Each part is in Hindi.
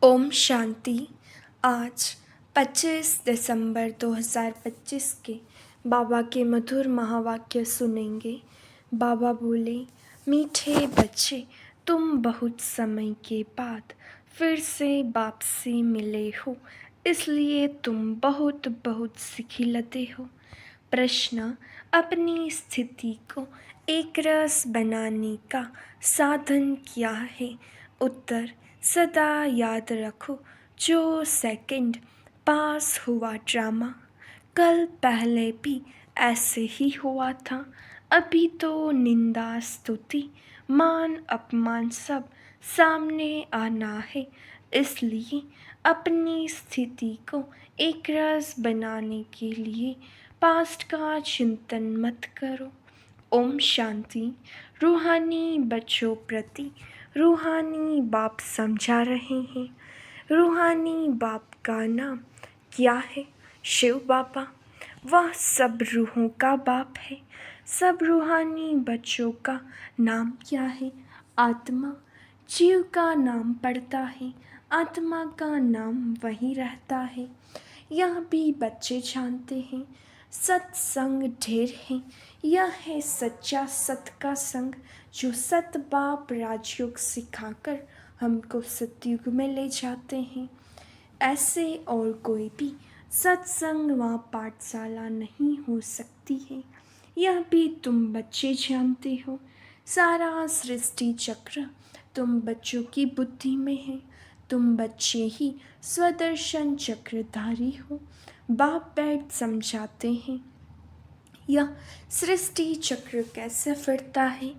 ओम शांति। आज 25 दिसंबर 2025 के बाबा के मधुर महावाक्य सुनेंगे। बाबा बोले, मीठे बच्चे, तुम बहुत समय के बाद फिर से बाप से मिले हो, इसलिए तुम बहुत बहुत सिखिलते हो। प्रश्न, अपनी स्थिति को एक रस बनाने का साधन क्या है? उत्तर, सदा याद रखो, जो सेकंड पास हुआ ड्रामा कल पहले भी ऐसे ही हुआ था। अभी तो निंदा स्तुति मान अपमान सब सामने आना है, इसलिए अपनी स्थिति को एक रस बनाने के लिए पास्ट का चिंतन मत करो। ओम शांति। रूहानी बच्चों प्रति रूहानी बाप समझा रहे हैं। रूहानी बाप का नाम क्या है? शिव बाबा। वह सब रूहों का बाप है। सब रूहानी बच्चों का नाम क्या है? आत्मा। जीव का नाम पड़ता है, आत्मा का नाम वही रहता है। यह भी बच्चे जानते हैं। सत्संग ढेर है, यह है सच्चा सत का संग, जो सत बाप राजयोग सिखाकर हमको सतयुग में ले जाते हैं। ऐसे और कोई भी सत्संग व पाठशाला नहीं हो सकती है। यह भी तुम बच्चे जानते हो। सारा सृष्टि चक्र तुम बच्चों की बुद्धि में है। तुम बच्चे ही स्वदर्शन चक्रधारी हो। बाप बैठ समझाते हैं, यह सृष्टि चक्र कैसे फिरता है।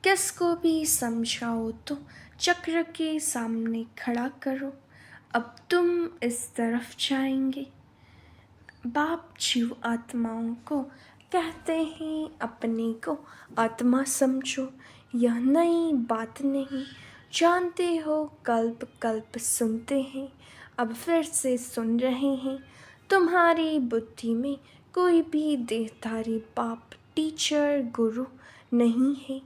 किसको भी समझाओ तो चक्र के सामने खड़ा करो। अब तुम इस तरफ जाएंगे। बाप जीव आत्माओं को कहते हैं, अपने को आत्मा समझो। यह नई बात नहीं, जानते हो, कल्प कल्प सुनते हैं, अब फिर से सुन रहे हैं। तुम्हारी बुद्धि में कोई भी देहधारी बाप टीचर गुरु नहीं है।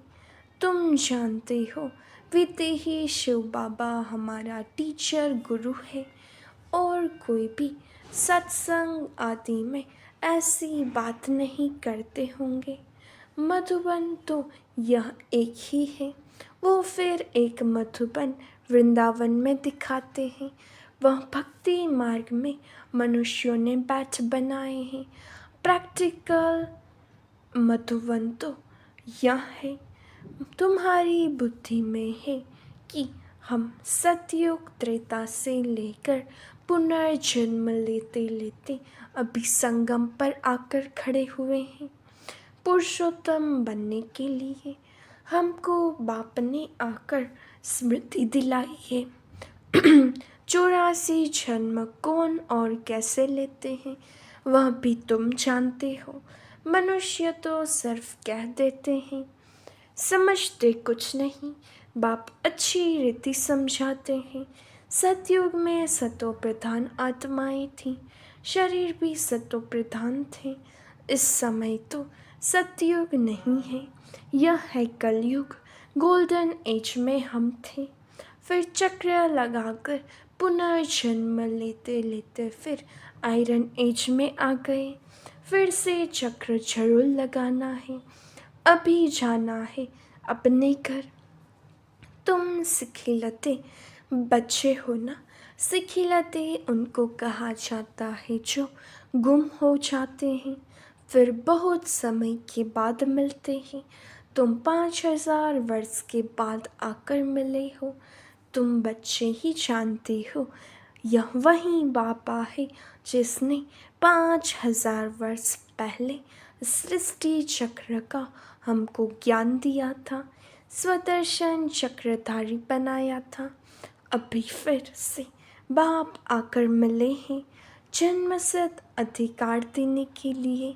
तुम जानते हो, विदेही शिव बाबा हमारा टीचर गुरु है। और कोई भी सत्संग आदि में ऐसी बात नहीं करते होंगे। मधुबन तो यह एक ही है। वो फिर एक मधुबन वृंदावन में दिखाते हैं। वह भक्ति मार्ग में मनुष्यों ने बैच बनाए हैं। प्रैक्टिकल मधुबन तो यह है। तुम्हारी बुद्धि में है कि हम सतयुग त्रेता से लेकर पुनर्जन्म लेते लेते अभी संगम पर आकर खड़े हुए हैं। पुरुषोत्तम बनने के लिए हमको बाप ने आकर स्मृति दिलाई है। 84 जन्म कौन और कैसे लेते हैं, वह भी तुम जानते हो। मनुष्य तो सिर्फ कह देते हैं, समझते कुछ नहीं। बाप अच्छी रीति समझाते हैं। सतयुग में सतो प्रधान आत्माएं थीं, शरीर भी सतो प्रधान थे। इस समय तो सतयुग नहीं है, यह है कलयुग। गोल्डन एज में हम थे, फिर चक्र लगाकर पुनर्जन्म लेते लेते फिर आयरन एज में आ गए। फिर से चक्र जरूर लगाना है। अभी जाना है अपने घर। तुम सिखिलते बच्चे हो ना। सिखिलते उनको कहा जाता है जो गुम हो जाते हैं, फिर बहुत समय के बाद मिलते हैं। तुम 5000 वर्ष के बाद आकर मिले हो। तुम बच्चे ही जानते हो, यह वही बाबा है जिसने 5000 वर्ष पहले सृष्टि चक्र का हमको ज्ञान दिया था, स्वदर्शन चक्रधारी बनाया था। अभी फिर से बाप आकर मिले हैं जन्मसिद्ध अधिकार देने के लिए।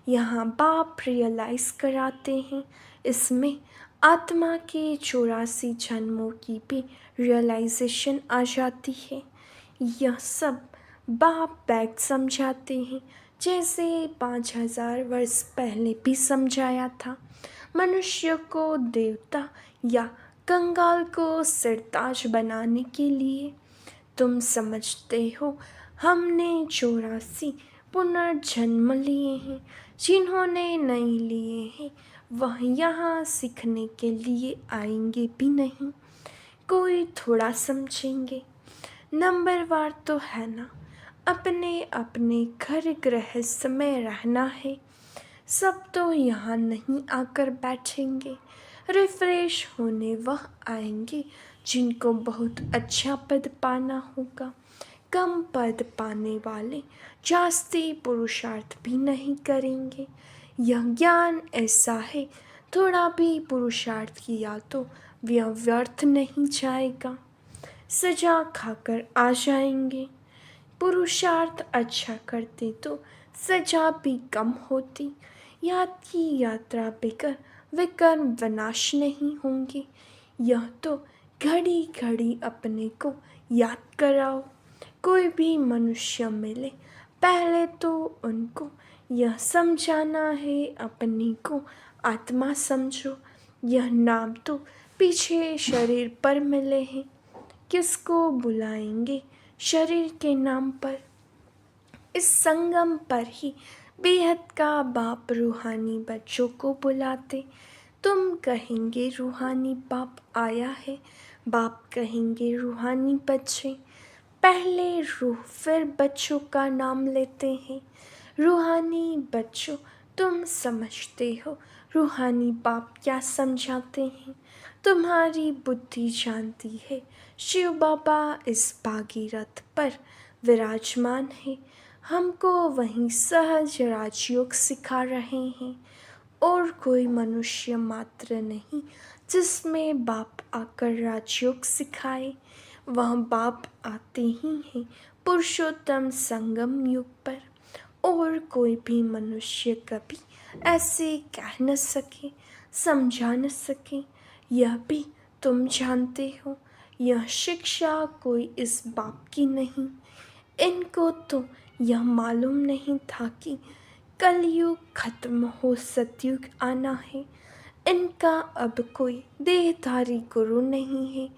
यहाँ बाप रियलाइज़ कराते हैं, इसमें आत्मा के 84 जन्मों की भी रियलाइजेशन आ जाती है। यह सब बाप बैठ समझाते हैं, जैसे 5000 वर्ष पहले भी समझाया था। मनुष्य को देवता या कंगाल को सिरताज बनाने के लिए। तुम समझते हो हमने 84 पुनर्जन्म लिए हैं, जिन्होंने नहीं लिए हैं वह यहाँ सीखने के लिए आएंगे भी नहीं। कोई थोड़ा समझेंगे, नंबरवार तो है ना, अपने अपने घर गृहस्थ में रहना है। सब तो यहाँ नहीं आकर बैठेंगे, रिफ्रेश होने वह आएंगे जिनको बहुत अच्छा पद पाना होगा। कम पद पाने वाले जास्ती पुरुषार्थ भी नहीं करेंगे। यह ज्ञान ऐसा है, थोड़ा भी पुरुषार्थ किया तो यह व्यर्थ नहीं जाएगा, सजा खाकर आ जाएंगे। पुरुषार्थ अच्छा करते तो सजा भी कम होती। याद की यात्रा बेकर विकर्म विनाश नहीं होंगे। यह तो घड़ी घड़ी अपने को याद कराओ। कोई भी मनुष्य मिले पहले तो उनको यह समझाना है अपने को आत्मा समझो। यह नाम तो पीछे शरीर पर मिले हैं, किसको बुलाएंगे शरीर के नाम पर। इस संगम पर ही बेहद का बाप रूहानी बच्चों को बुलाते। तुम कहेंगे रूहानी बाप आया है, बाप कहेंगे रूहानी बच्चे। पहले रूह फिर बच्चों का नाम लेते हैं। रूहानी बच्चों तुम समझते हो रूहानी बाप क्या समझाते हैं। तुम्हारी बुद्धि जानती है शिव बाबा इस भागीरथ पर विराजमान है, हमको वहीं सहज राजयोग सिखा रहे हैं। और कोई मनुष्य मात्र नहीं जिसमें बाप आकर राजयोग सिखाए। वह बाप आते ही हैं पुरुषोत्तम संगम युग पर। और कोई भी मनुष्य कभी ऐसे कह न सके, समझा न सके। यह भी तुम जानते हो, यह शिक्षा कोई इस बाप की नहीं। इनको तो यह मालूम नहीं था कि कलयुग खत्म हो सतयुग आना है। इनका अब कोई देहधारी गुरु नहीं है।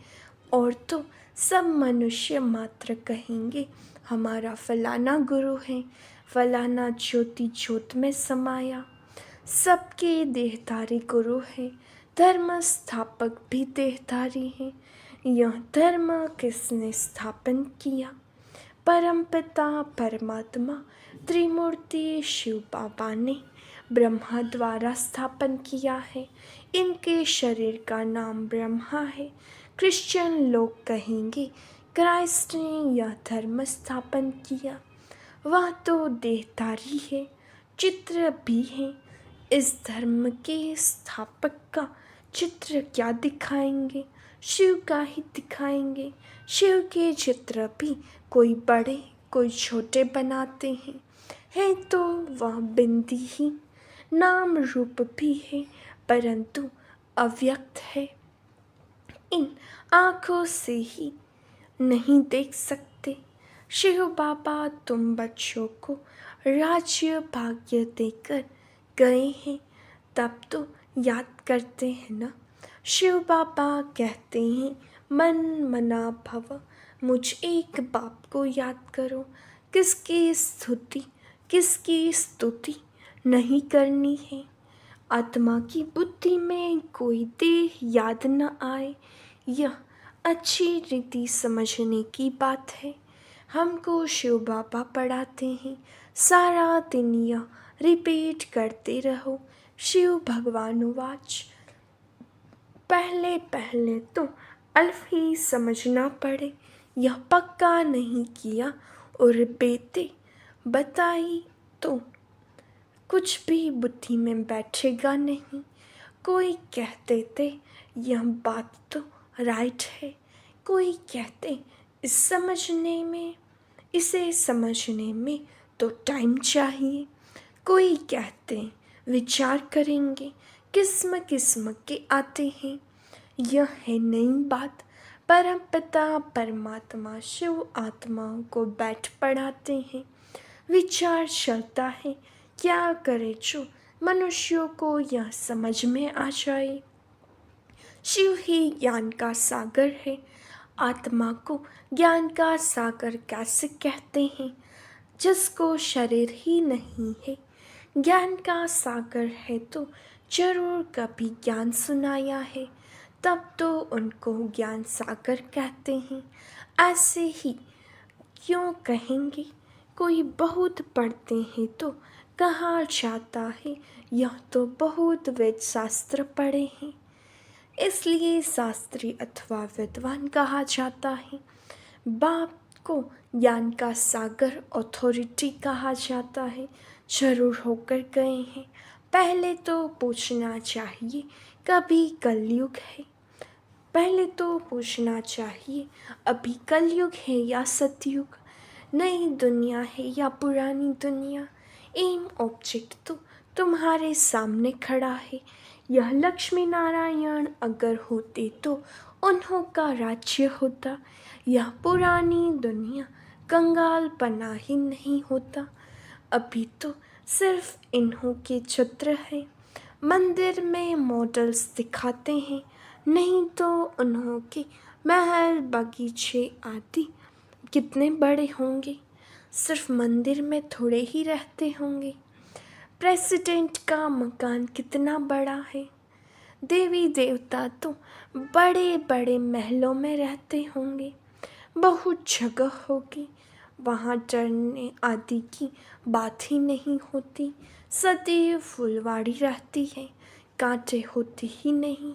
और तो सब मनुष्य मात्र कहेंगे हमारा फलाना गुरु है, फलाना ज्योति ज्योत में समाया। सबके देहधारी गुरु है, धर्म स्थापक भी देहधारी है। यह धर्म किसने स्थापन किया? परमपिता परमात्मा त्रिमूर्ति शिव बाबा ने ब्रह्मा द्वारा स्थापन किया है। इनके शरीर का नाम ब्रह्मा है। क्रिश्चियन लोग कहेंगे क्राइस्ट ने यह धर्म स्थापन किया। वह तो देहधारी है, चित्र भी है। इस धर्म के स्थापक का चित्र क्या दिखाएंगे? शिव का ही दिखाएंगे। शिव के चित्र भी कोई बड़े कोई छोटे बनाते हैं। है तो वह बिंदी ही, नाम रूप भी है परंतु अव्यक्त है। इन आँखों से ही नहीं देख सकते। शिव बाबा तुम बच्चों को राज्य भाग्य देकर गए हैं, तब तो याद करते हैं ना। शिव बाबा कहते हैं मन मना भव, मुझ एक बाप को याद करो। किसकी स्तुति नहीं करनी है। आत्मा की बुद्धि में कोई देह याद न आए, यह अच्छी रीति समझने की बात है। हमको शिव बाबा पढ़ाते हैं, सारा दिन यह रिपीट करते रहो। शिव भगवान वाच, पहले पहले तो अल्फ ही समझना पड़े। यह पक्का नहीं किया और बेटे बताई तो कुछ भी बुद्धि में बैठेगा नहीं। कोई कहते थे यह बात तो राइट है, कोई कहते इसे समझने में तो टाइम चाहिए। कोई कहते विचार करेंगे, किस्म किस्म के आते हैं। यह है नई बात। परमपिता परमात्मा शिव आत्माओं को बैठ पढ़ाते हैं, विचार चलता है। क्या करे जो मनुष्यों को यह समझ में आ जाए। शिव ही ज्ञान का सागर है। आत्मा को ज्ञान का सागर कैसे कहते हैं, जिसको शरीर ही नहीं है। ज्ञान का सागर है तो जरूर कभी ज्ञान सुनाया है, तब तो उनको ज्ञान सागर कहते हैं। ऐसे ही क्यों कहेंगे, कोई बहुत पढ़ते हैं तो कहा जाता है यह तो बहुत वेद शास्त्र पढ़े हैं, इसलिए शास्त्री अथवा विद्वान कहा जाता है। बाप को ज्ञान का सागर अथॉरिटी कहा जाता है, जरूर होकर गए हैं। पहले तो पूछना चाहिए कभी कलयुग है, पहले तो पूछना चाहिए अभी कलयुग है या सतयुग, नई दुनिया है या पुरानी दुनिया। एम ऑब्जेक्ट तो तुम्हारे सामने खड़ा है। यह लक्ष्मी नारायण अगर होते तो उन्हों का राज्य होता, यह पुरानी दुनिया कंगाल पना ही नहीं होता। अभी तो सिर्फ इन्हों के चित्र है, मंदिर में मॉडल्स दिखाते हैं, नहीं तो उन्हों के महल बगीचे आदि कितने बड़े होंगे, सिर्फ मंदिर में थोड़े ही रहते होंगे। प्रेसिडेंट का मकान कितना बड़ा है, देवी देवता तो बड़े बड़े महलों में रहते होंगे, बहुत जगह होगी, वहाँ डरने आदि की बात ही नहीं होती। सदैव फुलवाड़ी रहती है, कांटे होते ही नहीं,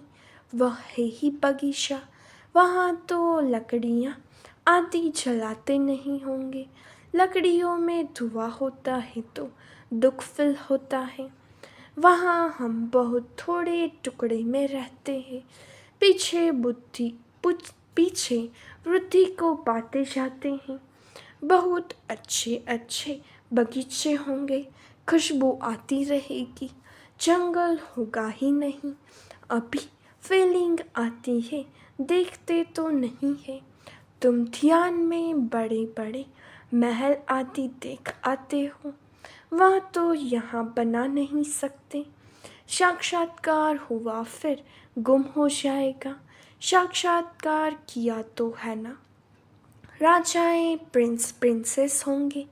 वह है ही बगीचा, वहाँ तो लकड़ियाँ आदि जलाते नहीं होंगे। लकड़ियों में धुआं होता है तो दुख फील होता है, वहाँ हम बहुत थोड़े टुकड़े में रहते हैं। पीछे वृद्धि को पाते जाते हैं, बहुत अच्छे अच्छे बगीचे होंगे, खुशबू आती रहेगी, जंगल होगा ही नहीं। अभी फीलिंग आती है, देखते तो नहीं है। तुम ध्यान में बड़े बड़े महल आदि देख आते हो, वह तो यहाँ बना नहीं सकते। साक्षात्कार हुआ फिर गुम हो जाएगा, साक्षात्कार किया तो है ना। राजाएं प्रिंस प्रिंसेस होंगे,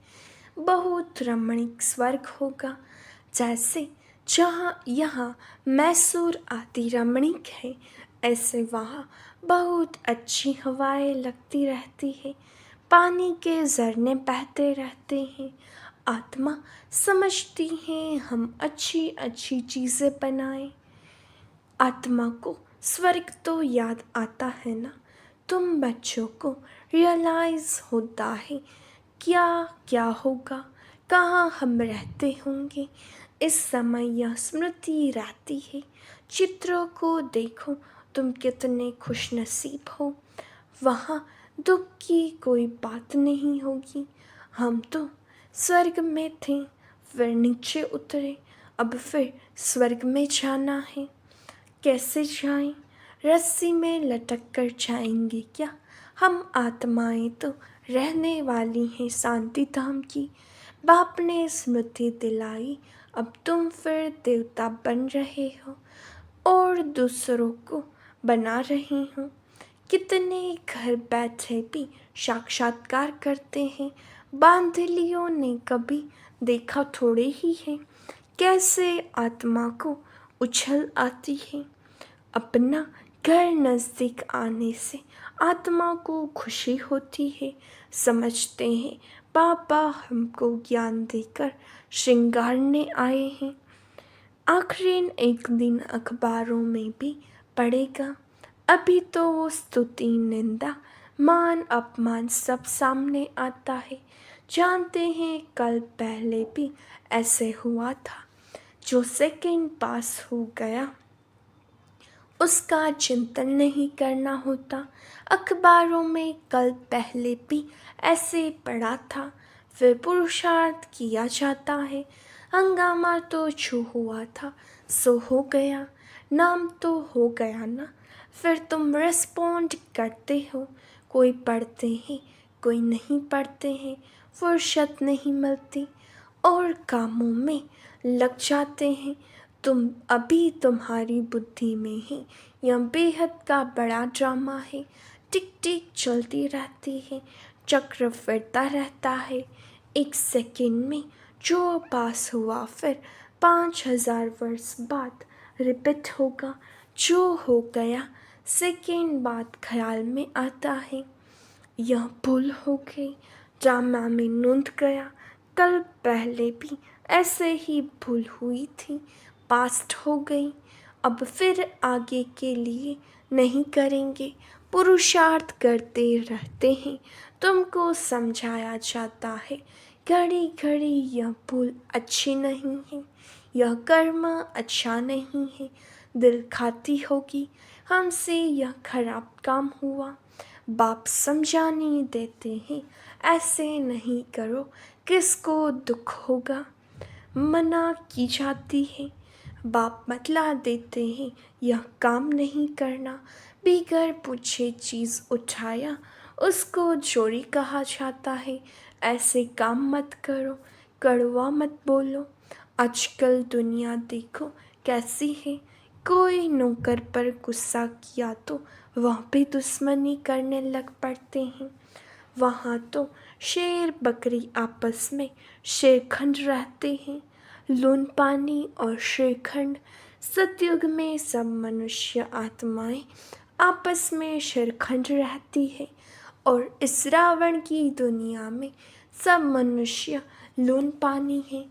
बहुत रमणीक स्वर्ग होगा, जैसे जहाँ यहाँ मैसूर आदि रमणीक है, ऐसे वहाँ बहुत अच्छी हवाएं लगती रहती है, पानी के झरने बहते रहते हैं। आत्मा समझती है हम अच्छी अच्छी चीज़ें बनाएं। आत्मा को स्वर्ग तो याद आता है ना, तुम बच्चों को रियलाइज़ होता है क्या क्या होगा, कहाँ हम रहते होंगे। इस समय यह स्मृति रहती है। चित्रों को देखो, तुम कितने खुशनसीब हो, वहाँ दुख की कोई बात नहीं होगी। हम तो स्वर्ग में थे, फिर नीचे उतरे, अब फिर स्वर्ग में जाना है। कैसे जाएं, रस्सी में लटक कर जाएंगे क्या। हम आत्माएं तो रहने वाली हैं शांति धाम की। बाप ने स्मृति दिलाई, अब तुम फिर देवता बन रहे हो और दूसरों को बना रहे हो। कितने घर बैठे भी साक्षात्कार करते हैं, बांधलियों ने कभी देखा थोड़े ही है, कैसे आत्मा को उछल आती है। अपना घर नज़दीक आने से आत्मा को खुशी होती है, समझते हैं बाबा हमको ज्ञान देकर श्रृंगारने आए हैं। आखिरी एक दिन अखबारों में भी पढ़ेगा, अभी तो स्तुति निंदा मान अपमान सब सामने आता है। जानते हैं कल पहले भी ऐसे हुआ था, जो सेकंड पास हो गया उसका चिंतन नहीं करना होता। अखबारों में कल पहले भी ऐसे पढ़ा था, फिर पुरुषार्थ किया जाता है। हंगामा तो जो हुआ था सो हो गया, नाम तो हो गया ना, फिर तुम रिस्पॉन्ड करते हो। कोई पढ़ते हैं, कोई नहीं पढ़ते हैं, फुर्सत नहीं मिलती और कामों में लग जाते हैं। तुम अभी तुम्हारी बुद्धि में ही यह बेहद का बड़ा ड्रामा है, टिक टिक चलती रहती है, चक्र फिरता रहता है। 1 सेकंड में जो पास हुआ फिर 5,000 वर्ष बाद रिपीट होगा। जो हो गया सेकंड बाद ख्याल में आता है। यह भूल हो गई, ड्रामा में नूंद गया। कल पहले भी ऐसे ही भूल हुई थी, पास्ट हो गई। अब फिर आगे के लिए नहीं करेंगे, पुरुषार्थ करते रहते हैं। तुमको समझाया जाता है घड़ी घड़ी यह भूल अच्छी नहीं है, यह कर्म अच्छा नहीं है। दिल खाती होगी हमसे यह खराब काम हुआ। बाप समझाने देते हैं ऐसे नहीं करो, किसको दुख होगा। मना की जाती है, बाप बतला देते हैं यह काम नहीं करना। बिगर पूछे चीज़ उठाया उसको चोरी कहा जाता है। ऐसे काम मत करो, कड़वा मत बोलो। आजकल दुनिया देखो कैसी है, कोई नौकर पर गुस्सा किया तो वह भी दुश्मनी करने लग पड़ते हैं। वहाँ तो शेर बकरी आपस में शेरखंड रहते हैं। लून पानी और शेरखंड। सतयुग में सब मनुष्य आत्माएं आपस में शेरखंड रहती है, और इस रावण की दुनिया में सब मनुष्य लून पानी है।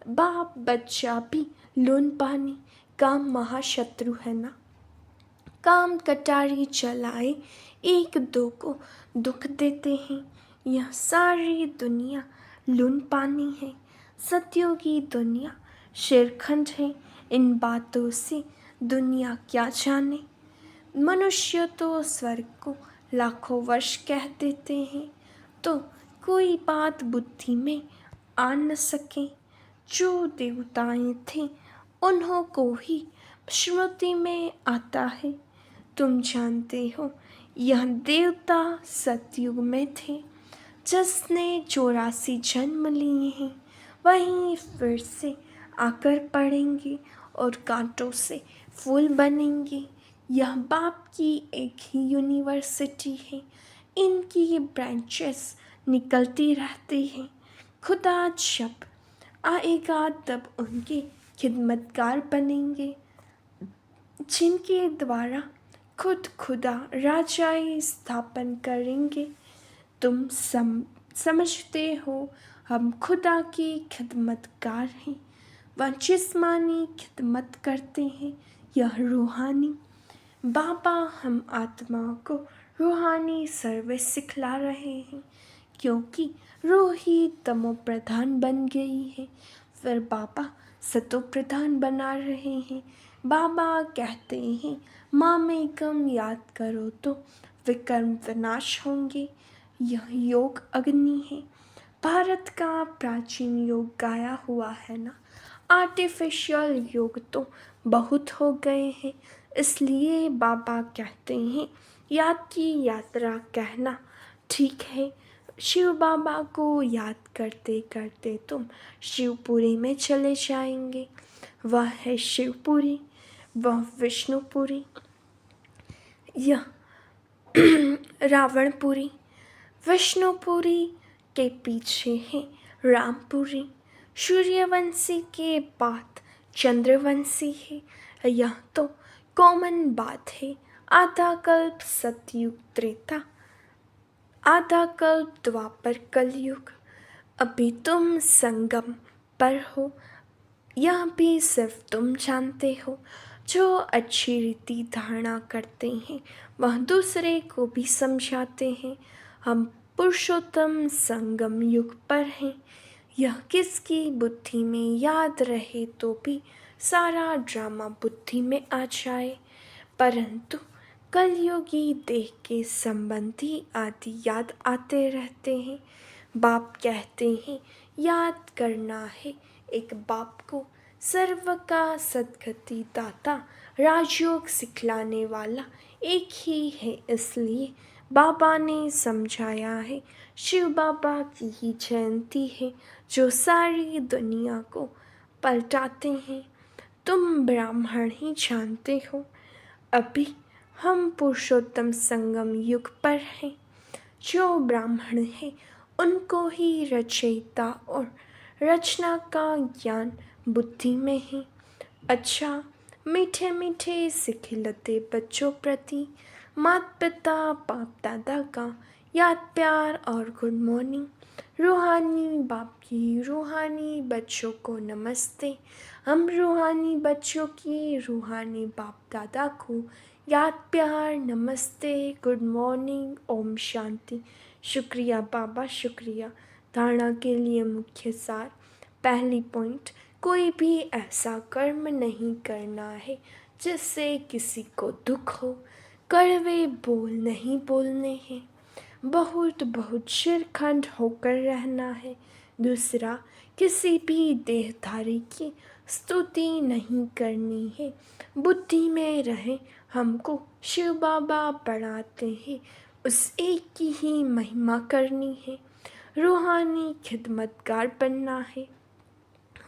बाप बच्चा भी लून पानी, काम महाशत्रु है ना। काम कटारी चलाए एक दो को दुख देते हैं। यह सारी दुनिया लून पानी है, सत्योगी दुनिया शेरखंड है। इन बातों से दुनिया क्या जाने। मनुष्य तो स्वर्ग को लाखों वर्ष कह देते हैं, तो कोई बात बुद्धि में आ न सके। जो देवताएं थे उन्हों को ही स्मृति में आता है। तुम जानते हो यह देवता सतयुग में थे, जिसने 84 जन्म लिए हैं वहीं फिर से आकर पड़ेंगे और कांटों से फूल बनेंगे। यह बाप की एक ही यूनिवर्सिटी है, इनकी ब्रांचेस निकलती रहती हैं। खुदा जब आएगा तब उनके खिदमतगार बनेंगे, जिनके द्वारा खुद खुदा राजाई स्थापन करेंगे। तुम समझते हो हम खुदा की खिदमतगार हैं। वह जिस्मानी खिदमत करते हैं, यह रूहानी। बाबा हम आत्मा को रूहानी सर्विस सिखला रहे हैं, क्योंकि रूह ही तमो प्रधान बन गई है। फिर बाबा सतो प्रधान बना रहे हैं। बाबा कहते हैं मामेकम याद करो तो विकर्म विनाश होंगे। यह योग अग्नि है, भारत का प्राचीन योग गाया हुआ है ना। आर्टिफिशियल योग तो बहुत हो गए हैं, इसलिए बाबा कहते हैं याद की यात्रा कहना ठीक है। शिव बाबा को याद करते करते तुम शिवपुरी में चले जाएंगे। वह है शिवपुरी, वह विष्णुपुरी, यह रावणपुरी। विष्णुपुरी के पीछे है रामपुरी। सूर्यवंशी के बाद चंद्रवंशी है। यह तो कॉमन बात है। आधा कल्प सतयुग त्रेता, आधा कल्प द्वापर कलयुग। अभी तुम संगम पर हो, यह भी सिर्फ तुम जानते हो। जो अच्छी रीति धारणा करते हैं वह दूसरे को भी समझाते हैं। हम पुरुषोत्तम संगम युग पर हैं। यह किसकी बुद्धि में याद रहे तो भी सारा ड्रामा बुद्धि में आ जाए, परंतु कलयुगी देह के संबंधी आदि याद आते रहते हैं। बाप कहते हैं याद करना है एक बाप को, सर्व का सद्गति दाता, राजयोग सिखलाने वाला एक ही है। इसलिए बाबा ने समझाया है शिव बाबा की ही जयंती है, जो सारी दुनिया को पलटाते हैं। तुम ब्राह्मण ही जानते हो, अभी हम पुरुषोत्तम संगम युग पर हैं। जो ब्राह्मण हैं उनको ही रचयिता और रचना का ज्ञान बुद्धि में है। अच्छा, मीठे मीठे सिखिलते बच्चों प्रति माता पिता बाप दादा का याद प्यार और गुड मॉर्निंग। रूहानी बाप की रूहानी बच्चों को नमस्ते। हम रूहानी बच्चों की रूहानी बाप दादा को याद प्यार नमस्ते गुड मॉर्निंग ओम शांति। शुक्रिया बाबा, शुक्रिया। धारणा के लिए मुख्य सार। पहली पॉइंट, कोई भी ऐसा कर्म नहीं करना है जिससे किसी को दुख हो। कड़वे बोल नहीं बोलने हैं। बहुत बहुत शिरखंड होकर रहना है। दूसरा, किसी भी देहधारी की स्तुति नहीं करनी है। बुद्धि में रहे हमको शिव बाबा पढ़ाते हैं, उस एक की ही महिमा करनी है। रूहानी खिदमतगार बनना है।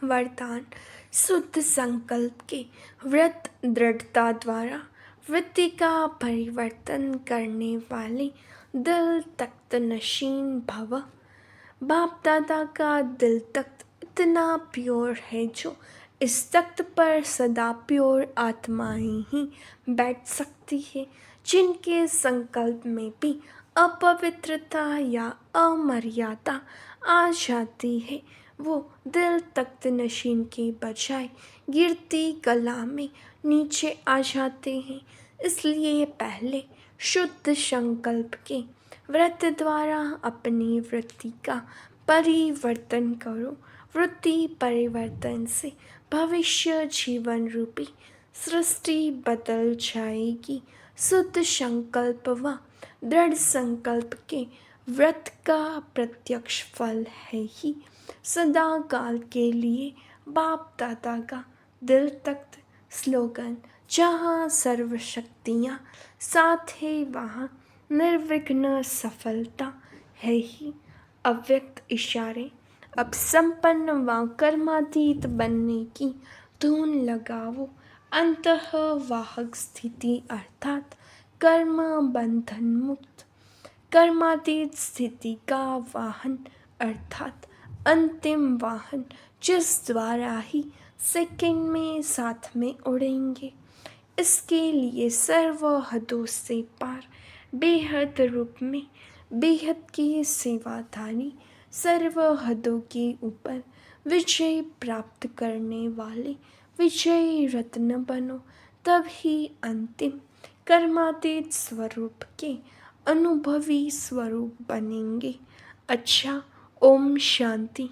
वरदान, शुद्ध संकल्प के व्रत दृढ़ता द्वारा वृत्ति का परिवर्तन करने वाले दिल तख्त नशीन भव। बाप दादा का दिल तख्त इतना प्योर है जो इस तख्त पर सदा प्योर आत्माएं ही बैठ सकती है। जिनके संकल्प में भी अपवित्रता या अमर्यादा आ जाती है वो दिल तख्त नशीन के बजाय गिरती कला में नीचे आ जाते हैं। इसलिए पहले शुद्ध संकल्प के व्रत द्वारा अपनी वृत्ति का परिवर्तन करो। वृत्ति परिवर्तन से भविष्य जीवन रूपी सृष्टि बदल जाएगी। शुद्ध संकल्प व दृढ़ संकल्प के व्रत का प्रत्यक्ष फल है ही सदा काल के लिए बाप दादा का दिल तख्त। स्लोगन, जहाँ सर्वशक्तियाँ साथ है वहाँ निर्विघ्न सफलता है ही। अव्यक्त इशारे, अब संपन्न व कर्मातीत बनने की धुन लगाओ। अंतः वाहक स्थिति अर्थात कर्म बंधन मुक्त। कर्मातीत स्थिति का वाहन अर्थात अंतिम वाहन, जिस द्वारा ही सेकंड में साथ में उड़ेंगे। इसके लिए सर्व हदों से पार बेहद रूप में बेहद की सेवाधारी सर्व हदों के ऊपर विजय प्राप्त करने वाले विजय रत्न बनो, तब ही अंतिम कर्मातीत स्वरूप के अनुभवी स्वरूप बनेंगे। अच्छा, ओम शांति।